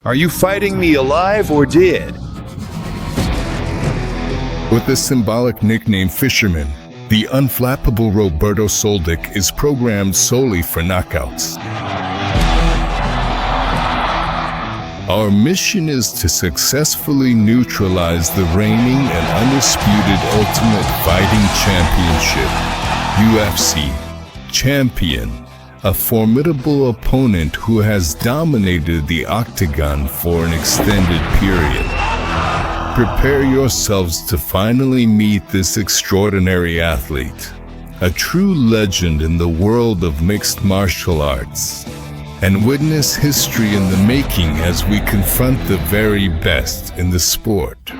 Are you fighting me alive or dead? With the symbolic nickname Fisherman, the unflappable Roberto Soldic is programmed solely for knockouts. Our mission is to successfully neutralize the reigning and undisputed Ultimate Fighting Championship, UFC, champion, a formidable opponent who has dominated the octagon for an extended period. Prepare yourselves to finally meet this extraordinary athlete, a true legend in the world of mixed martial arts, and witness history in the making as we confront the very best in the sport.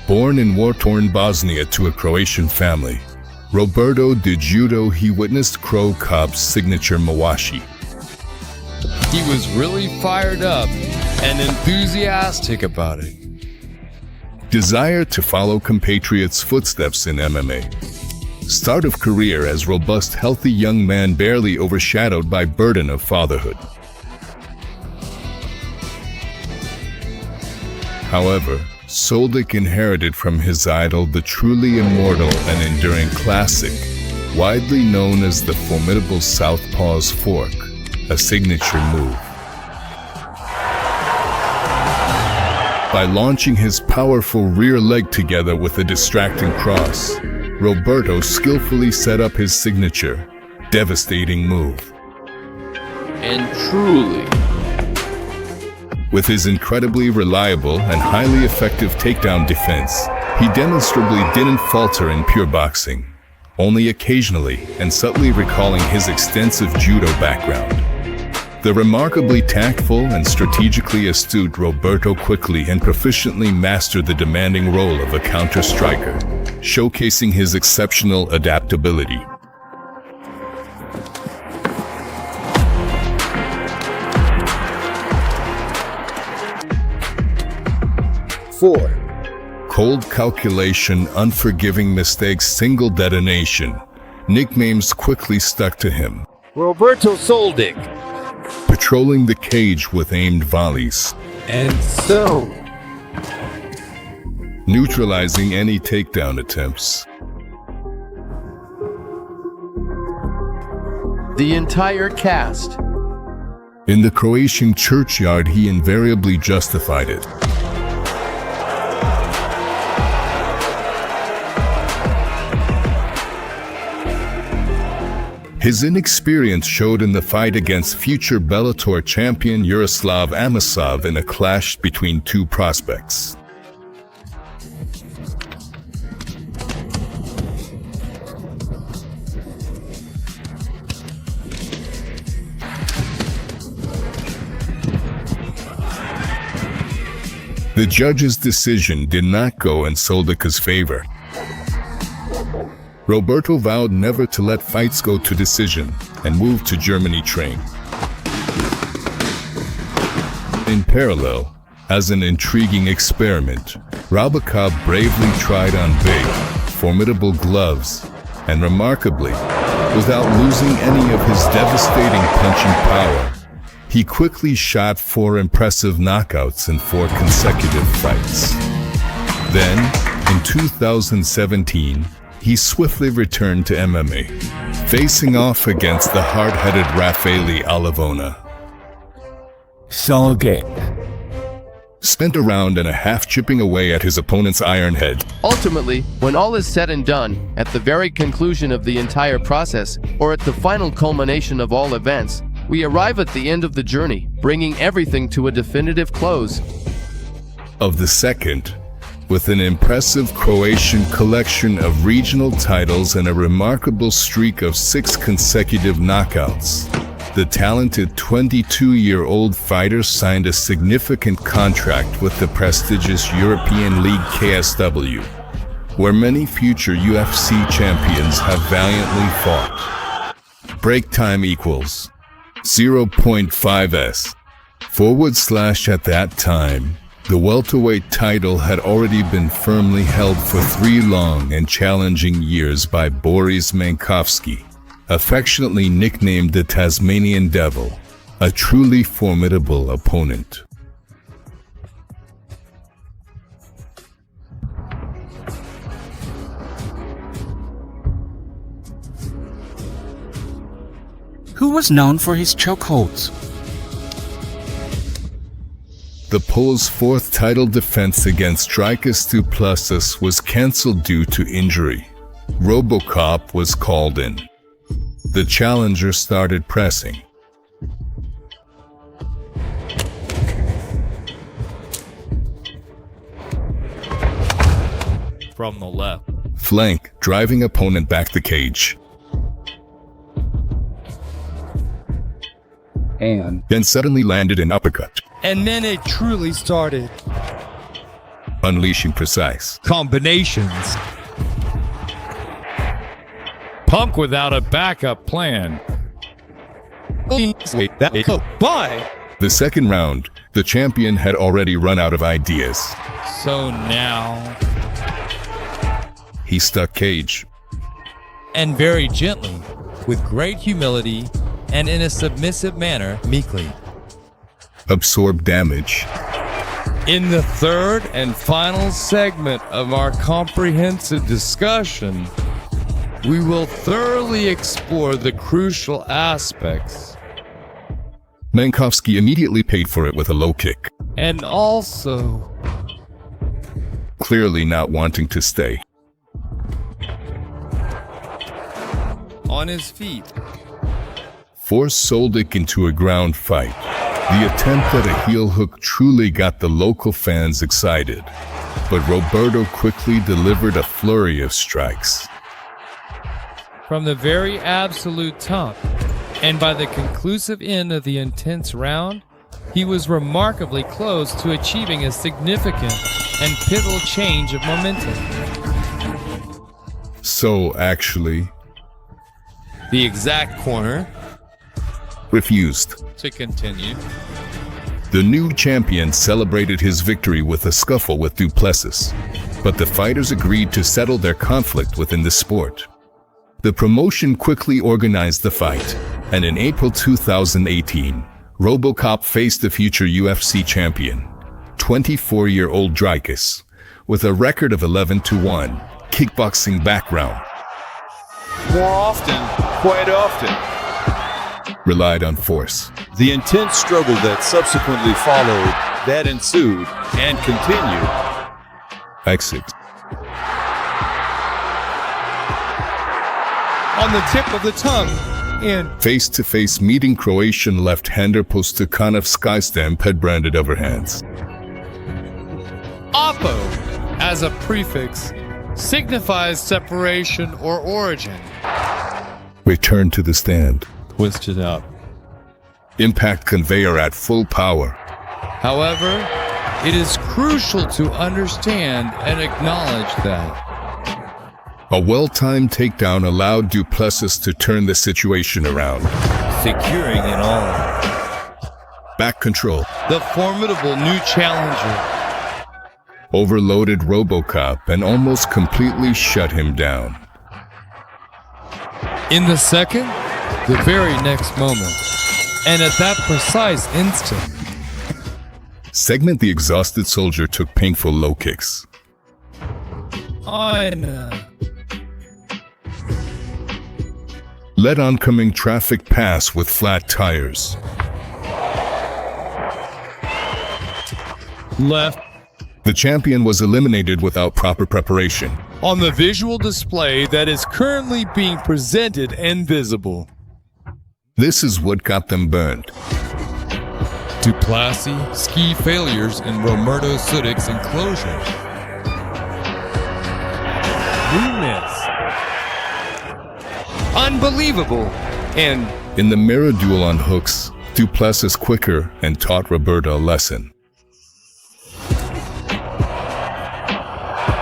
Born in war-torn Bosnia to a Croatian family, Roberto did judo. He witnessed Robokop's signature mawashi. He was really fired up and enthusiastic about it. Desire to follow compatriots' footsteps in MMA. Start of career as robust, healthy young man barely overshadowed by burden of fatherhood. However, Soldic inherited from his idol the truly immortal and enduring classic, widely known as the formidable Southpaw's Fork, a signature move. By launching his powerful rear leg together with a distracting cross, Roberto skillfully set up his signature, devastating move. And truly, with his incredibly reliable and highly effective takedown defense, he demonstrably didn't falter in pure boxing, only occasionally and subtly recalling his extensive judo background. The remarkably tactful and strategically astute Roberto quickly and proficiently mastered the demanding role of a counter-striker, showcasing his exceptional adaptability. Four. Cold calculation, unforgiving mistakes, single detonation. Nicknames quickly stuck to him. Roberto Soldic. Patrolling the cage with aimed volleys. And so, neutralizing any takedown attempts. the entire cast. In the Croatian churchyard, he invariably justified it. His inexperience showed in the fight against future Bellator champion Yaroslav Amosov in a clash between two prospects. The judge's decision did not go in Soldic's favor. Roberto vowed never to let fights go to decision and moved to Germany train. In parallel, as an intriguing experiment, Robokop bravely tried on big, formidable gloves, and remarkably, without losing any of his devastating punching power, he quickly shot 4 impressive knockouts in 4 consecutive fights. Then, in 2017, he swiftly returned to MMA, facing off against the hard-headed Raffaele Alivona. Soldic Spent a round and a half chipping away at his opponent's iron head. Ultimately, when all is said and done, at the very conclusion of the entire process, or at the final culmination of all events, we arrive at the end of the journey, bringing everything to a definitive close. Of the second, with an impressive Croatian collection of regional titles and a remarkable streak of 6 consecutive knockouts, the talented 22-year-old fighter signed a significant contract with the prestigious European League KSW, where many future UFC champions have valiantly fought. Break time equals 0.5s. / at that time, the welterweight title had already been firmly held for 3 long and challenging years by Boris Mankowski, affectionately nicknamed the Tasmanian Devil, A truly formidable opponent. Who was known for his chokeholds. The Pole's fourth title defense against Drikus du Plessis was cancelled due to injury. Robokop was called in. The challenger started pressing. From the left. Flank, driving opponent back the cage. And Then suddenly landed an uppercut, And then it truly started. unleashing precise. Combinations. Punk without a backup plan. Why? The second round, the champion had already run out of ideas. So now, He stuck cage. and very gently, with great humility, and in a submissive manner, meekly. Absorbed damage. In the third and final segment of our comprehensive discussion, we will thoroughly explore the crucial aspects Mankowski immediately paid for it with a low kick, and also clearly not wanting to stay. on his feet. Forced Soldic into a ground fight. The attempt at a heel hook truly got the local fans excited, but Roberto quickly delivered a flurry of strikes. From the very absolute top, and by the conclusive end of the intense round, he was remarkably close to achieving a significant and pivotal change of momentum. So, actually, The exact corner refused. to continue. The new champion celebrated his victory with a scuffle with Duplexus, but the fighters agreed to settle their conflict within the sport. The promotion quickly organized the fight, and in April 2018, Robokop faced the future UFC champion, 24-year-old Drikus, with a record of 11-1, kickboxing background, Quite often, relied on force. the intense struggle that subsequently followed, that ensued, and continued. Exit. On the tip of the tongue, and Face-to-face meeting Croatian left-hander Postokanov skystamp had branded overhands. Oppo, as a prefix, signifies separation or origin. Return to the stand. Twisted up. Impact conveyor at full power. However, it is crucial to understand and acknowledge that A well-timed takedown allowed Duplexus to turn the situation around. securing it all. Back control. The formidable new challenger Overloaded Robocop and almost completely shut him down. in the second, the very next moment, and at that precise instant, Segment the exhausted soldier took painful low kicks. Let oncoming traffic pass with flat tires. left The champion was eliminated without proper preparation. on the visual display that is currently being presented and visible. This is what got them burned. Du Plessis ski failures in Roberto Soldic's enclosure. Movements. Unbelievable. And In the mirror duel on hooks, Duplexus quicker and taught Roberto a lesson.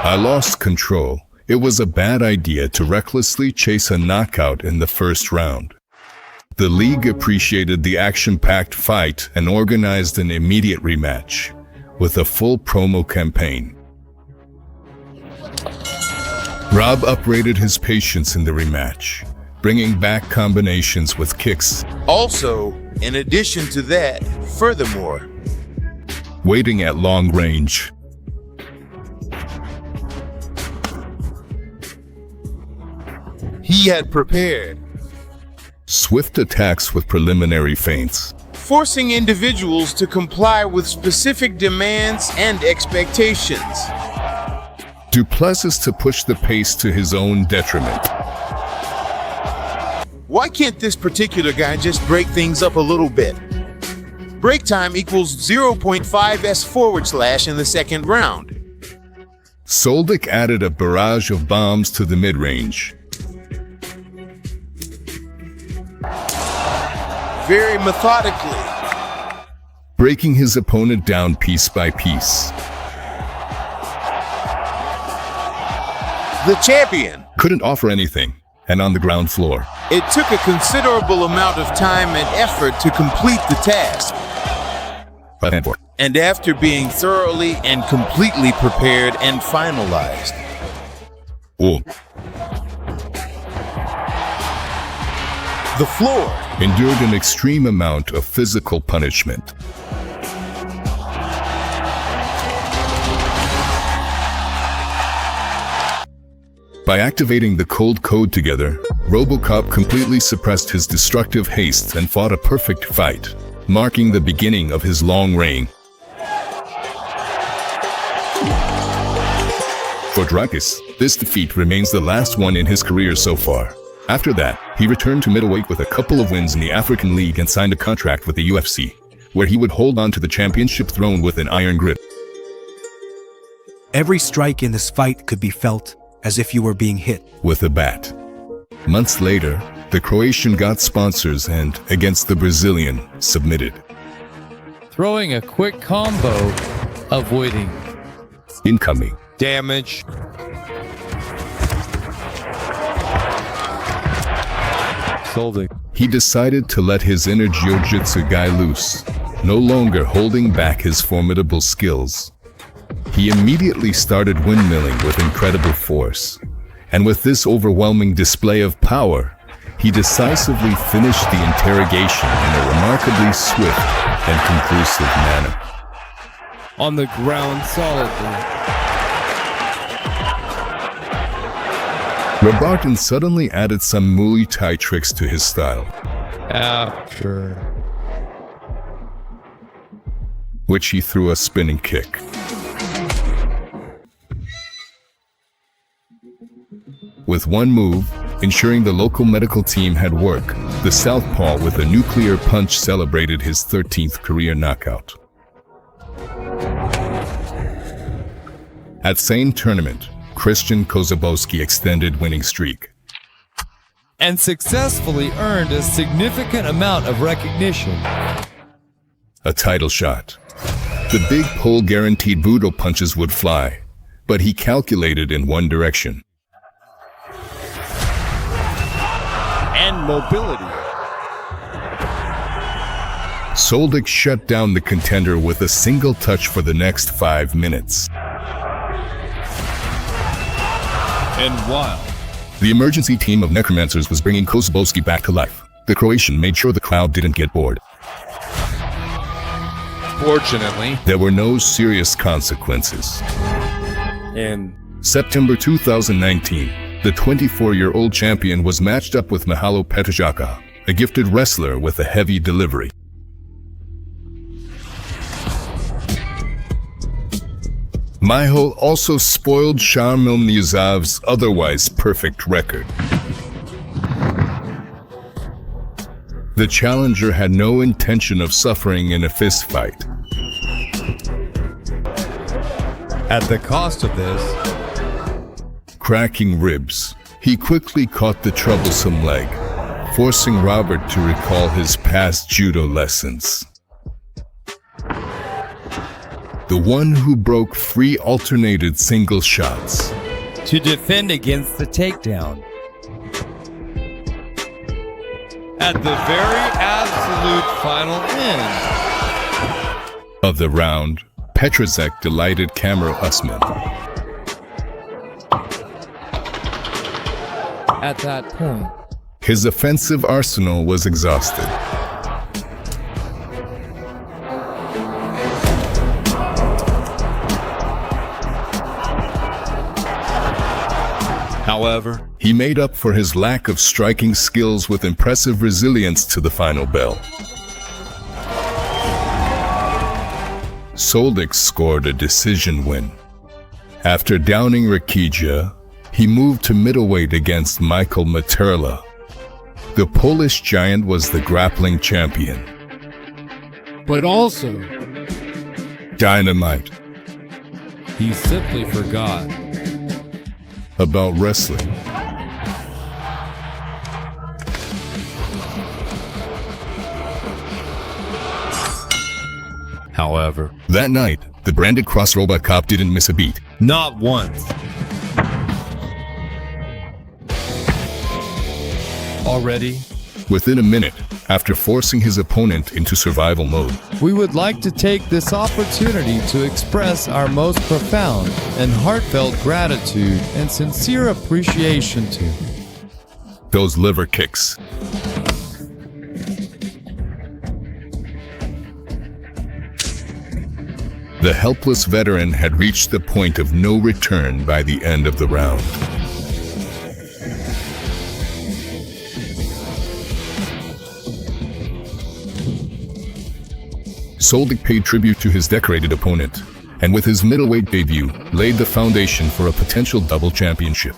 I lost control. It was a bad idea to recklessly chase a knockout in the first round. The league appreciated the action-packed fight and organized an immediate rematch with a full promo campaign. Rob uprated his patience in the rematch, bringing back combinations with kicks, Also, in addition to that, furthermore, waiting at long range. he had prepared, Swift attacks with preliminary feints. forcing individuals to comply with specific demands and expectations. Duplexus to push the pace to his own detriment. Why can't this particular guy just break things up a little bit? Break time equals 0.5s// in the second round. Soldić added a barrage of bombs to the mid-range. Very methodically. Breaking his opponent down piece by piece. The champion. Couldn't offer anything, and on the ground floor. It took a considerable amount of time and effort to complete the task. And after being thoroughly and completely prepared and finalized, Oh, the floor. endured an extreme amount of physical punishment. By activating the cold code together, Robokop completely suppressed his destructive haste and fought a perfect fight, marking the beginning of his long reign. For Drikus, this defeat remains the last one in his career so far. After that, he returned to middleweight with a couple of wins in the African League and signed a contract with the UFC, where he would hold on to the championship throne with an iron grip. Every strike in this fight could be felt as if you were being hit. With a bat. Months later, the Croatian got sponsors and, against the Brazilian, submitted. Throwing a quick combo, avoiding Incoming. Damage. Soldić. He decided to let his inner jiu-jitsu guy loose, no longer holding back his formidable skills. He immediately started windmilling with incredible force, and with this overwhelming display of power, he decisively finished the interrogation in a remarkably swift and conclusive manner. on the ground solidly. Roberto suddenly added some Muay Thai tricks to his style, After which he threw a spinning kick. With one move, ensuring the local medical team had work, the southpaw with a nuclear punch celebrated his 13th career knockout. At same tournament, Christian Kozabowski extended winning streak. and successfully earned a significant amount of recognition. A title shot. The big pole guaranteed brutal punches would fly, but he calculated in one direction. And mobility. Soldić shut down the contender with a single touch for the next 5 minutes. And while The emergency team of necromancers was bringing Kozabowski back to life. The Croatian made sure the crowd didn't get bored. fortunately, There were no serious consequences. in September 2019, the 24-year-old champion was matched up with Mihailo Petržaka, a gifted wrestler with a heavy delivery. Mihail also spoiled Sharmil Niyazov's otherwise perfect record. The challenger had no intention of suffering in a fistfight. at the cost of this, Cracking ribs, he quickly caught the troublesome leg, forcing Robert to recall his past judo lessons. The one who broke free alternated single shots. To defend against the takedown. At the very absolute final end. Of the round, Petrozek delighted Kamil Usman. At that point, His offensive arsenal was exhausted. However, He made up for his lack of striking skills with impressive resilience to the final bell. Soldić scored a decision win. After downing Rakija, he moved to middleweight against Michael Materla. The Polish giant was the grappling champion. But also, Dynamite he simply forgot. about wrestling. however, That night, the branded cross Robokop didn't miss a beat. not once. Already, Within a minute, after forcing his opponent into survival mode, we would like to take this opportunity to express our most profound and heartfelt gratitude and sincere appreciation to those liver kicks. The helpless veteran had reached the point of no return by the end of the round. Soldić paid tribute to his decorated opponent, and with his middleweight debut, laid the foundation for a potential double championship.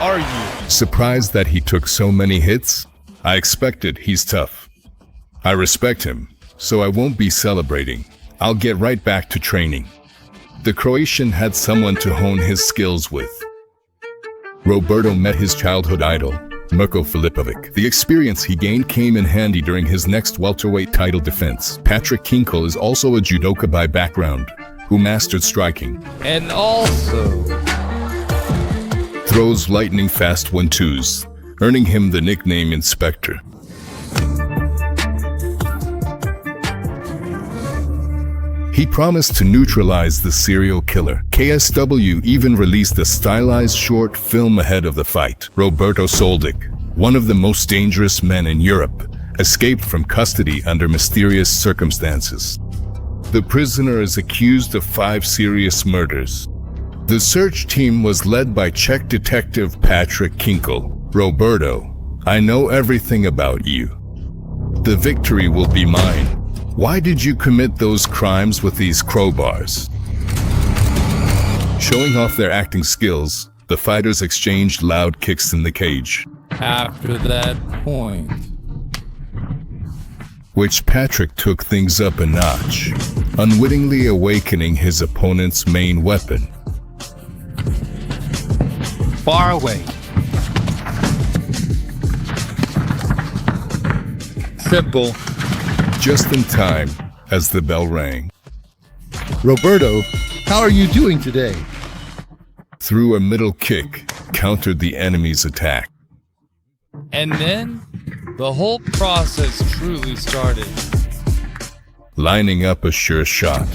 Are you? Surprised that he took so many hits? I expected. He's tough. I respect him, so I won't be celebrating. I'll get right back to training. The Croatian had someone to hone his skills with. Roberto met his childhood idol, Mirko Filipovic. The experience he gained came in handy during his next welterweight title defense. Patrick Kinkel is also a judoka by background, who mastered striking. And also, Throws lightning fast 1-2s, earning him the nickname Inspector. He promised to neutralize the serial killer. KSW even released a stylized short film ahead of the fight. Roberto Soldic, one of the most dangerous men in Europe, escaped from custody under mysterious circumstances. The prisoner is accused of 5 serious murders. The search team was led by Czech detective Patrick Kinkel. Roberto, I know everything about you. The victory will be mine. Why did you commit those crimes with these crowbars? Showing off their acting skills, the fighters exchanged loud kicks in the cage, after that point, which Patrick took things up a notch, unwittingly awakening his opponent's main weapon. Far away. Simple. Just in time as the bell rang. Roberto, how are you doing today? Threw a middle kick, countered the enemy's attack. and then the whole process truly started. Lining up a sure shot.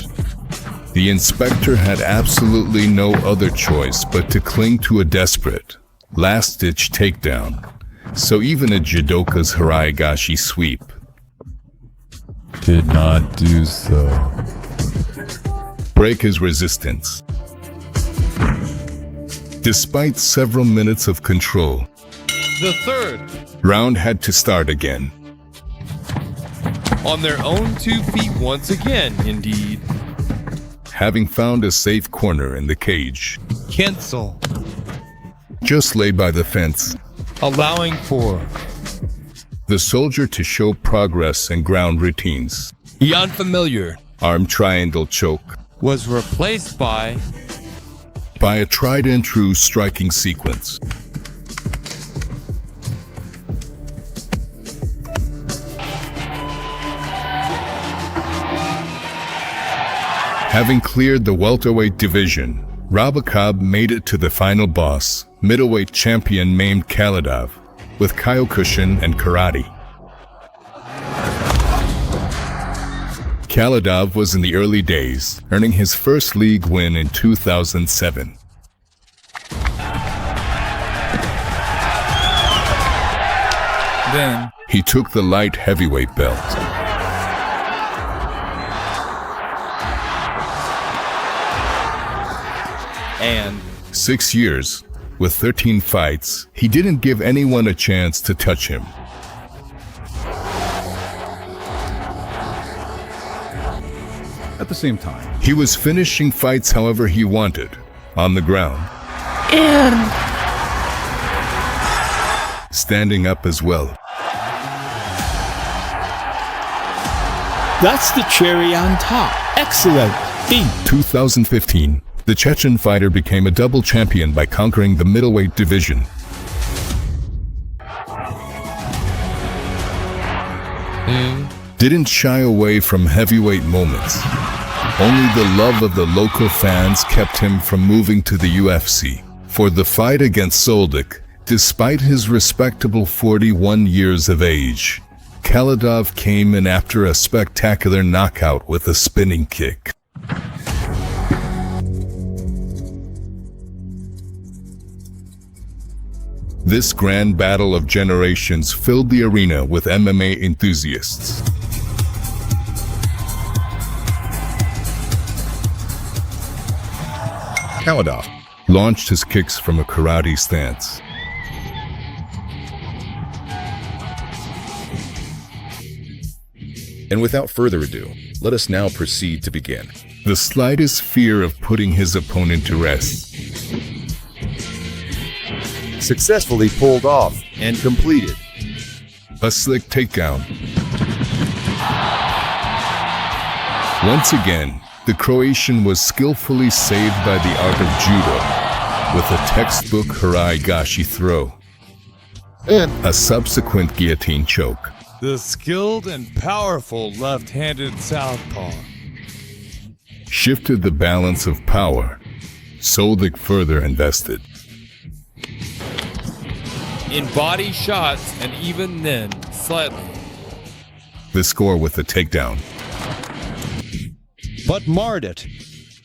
The inspector had absolutely no other choice but to cling to a desperate, last-ditch takedown, so even a judoka's Haraigashi sweep Did not do so. break his resistance. Despite several minutes of control, The third, round had to start again. on their own 2 feet once again, indeed. Having found a safe corner in the cage, Cancel, just laid by the fence, allowing for the soldier to show progress and ground routines. the unfamiliar, Arm triangle choke was replaced by a tried and true striking sequence. Having cleared the welterweight division, Robokop made it to the final boss, middleweight champion named Khalidov, with Kyokushin and karate. Khalidov was in the early days, earning his first league win in 2007. Then, he took the light heavyweight belt. And 6 years, with 13 fights, he didn't give anyone a chance to touch him. At the same time, He was finishing fights however he wanted, on the ground. Standing up as well. That's the cherry on top. Excellent. B. 2015, the Chechen fighter became a double champion by conquering the middleweight division. Didn't shy away from heavyweight moments. Only the love of the local fans kept him from moving to the UFC. For the fight against Soldić, despite his respectable 41 years of age, Khalidov came in after a spectacular knockout with a spinning kick. This grand battle of generations filled the arena with MMA enthusiasts. Khalidov Launched his kicks from a karate stance. And without further ado, let us now proceed to begin. The slightest fear of putting his opponent to rest. successfully pulled off and completed. A slick takedown. Once again, the Croatian was skillfully saved by the art of judo with a textbook Haraigashi throw and a subsequent guillotine choke. The skilled and powerful left-handed southpaw Shifted the balance of power. Soldić further invested. in body shots, and even then, slightly. The score with a takedown But marred it.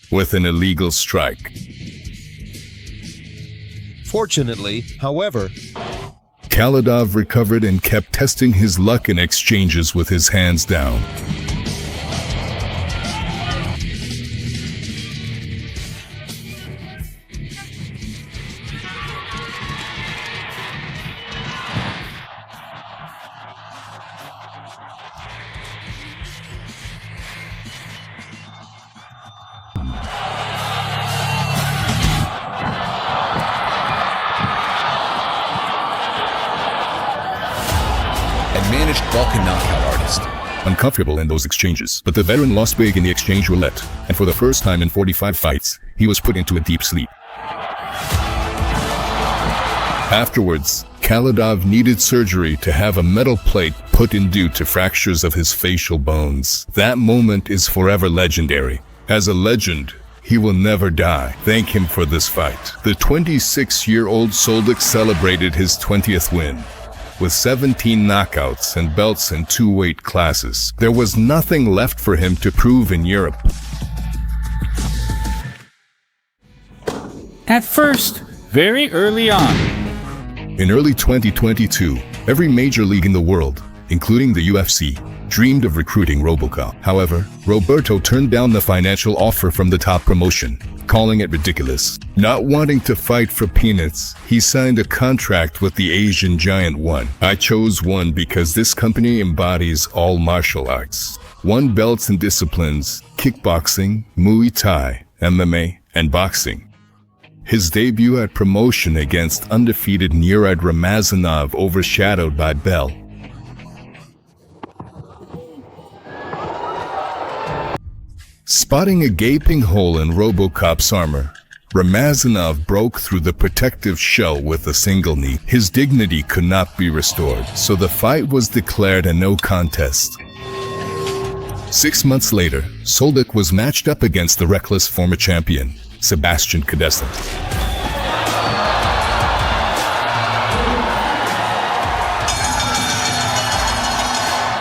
with an illegal strike. Fortunately, however, Khalidov recovered and kept testing his luck in exchanges with his hands down. Managed Balkan knockout artist. Uncomfortable in those exchanges, but the veteran lost big in the exchange roulette, and for the first time in 45 fights, he was put into a deep sleep. Afterwards, Khalidov needed surgery to have a metal plate put in due to fractures of his facial bones. That moment is forever legendary. As a legend, he will never die. Thank him for this fight. The 26-year-old Soldic celebrated his 20th win. With 17 knockouts and belts in 2 weight classes, there was nothing left for him to prove in Europe. At first, very early on. In early 2022, every major league in the world, including the UFC, dreamed of recruiting Robocop. However, Roberto turned down the financial offer from the top promotion, calling it ridiculous. Not wanting to fight for peanuts, he signed a contract with the Asian giant ONE. I chose ONE because this company embodies all martial arts. ONE belts and disciplines: kickboxing, Muay Thai, MMA, and boxing. His debut at promotion against undefeated Murad Ramazanov overshadowed by Bell. Spotting a gaping hole in Robocop's armor, Ramazanov broke through the protective shell with a single knee. His dignity could not be restored, so the fight was declared a no contest. 6 months later, Soldic was matched up against the reckless former champion, Sebastian Cadestin.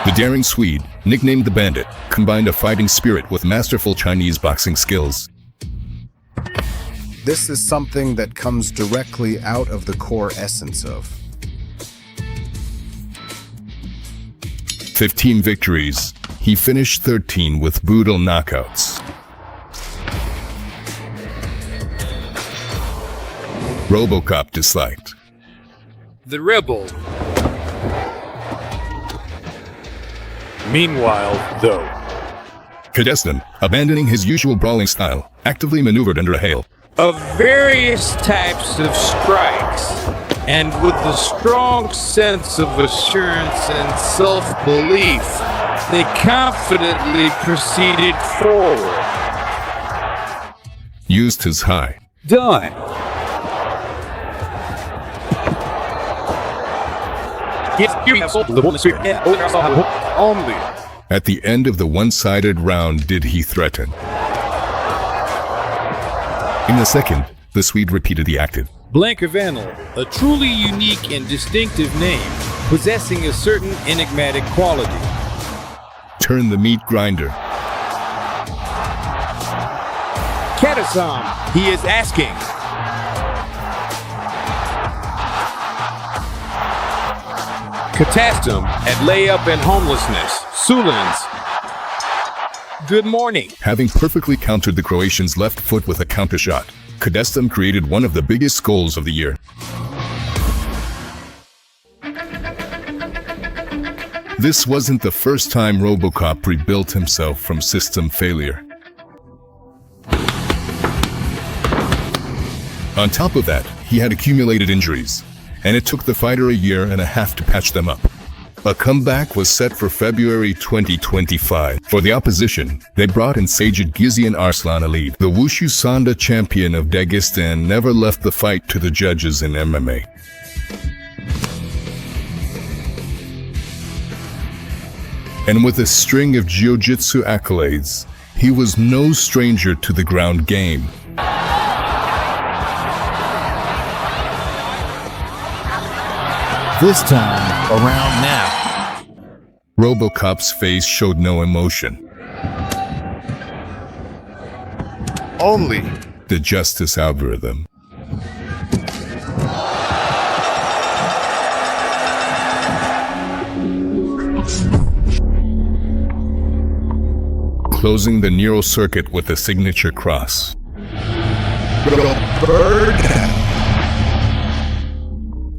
The daring Swede, nicknamed the Bandit, combined a fighting spirit with masterful Chinese boxing skills. This is something that comes directly out of the core essence of 15 victories, he finished 13 with brutal knockouts. Robokop disliked. The Rebel. Meanwhile, though, Khalidov, abandoning his usual brawling style, actively maneuvered under a hail of various types of strikes, and with a strong sense of assurance and self-belief, they confidently proceeded forward. Used his high. Done. Only. At the end of the one-sided round did he threaten. In the second, the Swede repeated the active. Blankavanel, a truly unique and distinctive name, possessing a certain enigmatic quality. Turn the meat grinder. Katasam, he is asking. Katastam at layup and homelessness. Sulins. Good morning. Having perfectly countered the Croatian's left foot with a counter shot, Khalidov created one of the biggest goals of the year. This wasn't the first time Robocop rebuilt himself from system failure. On top of that, he had accumulated injuries, and it took the fighter a year and a half to patch them up. A comeback was set for February 2025. For the opposition, they brought in Soldić Gizian Arslan Ali. The Wushu Sanda champion of Dagestan never left the fight to the judges in MMA. And with a string of jiu-jitsu accolades, he was no stranger to the ground game. This time, around now. Robocop's face showed no emotion. Only. The justice algorithm. Closing the Nero circuit with a signature cross.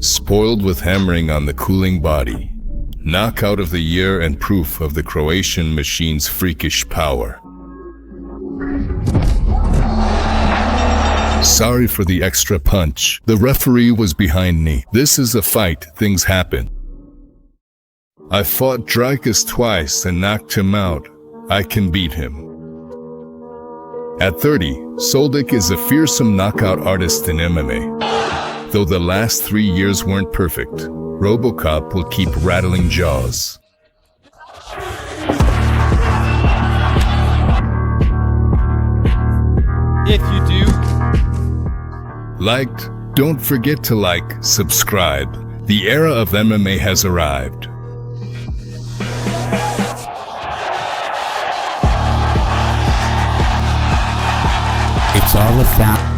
Spoiled with hammering on the cooling body. Knockout of the year and proof of the Croatian machine's freakish power. Sorry for the extra punch. The referee was behind me. This is a fight. Things happen. I fought Drikus twice and knocked him out. I can beat him. At 30, Soldić is a fearsome knockout artist in MMA. Though the last 3 years weren't perfect, Robocop will keep rattling jaws. If you do, Liked? Don't forget to like, subscribe. The era of MMA has arrived. It's all about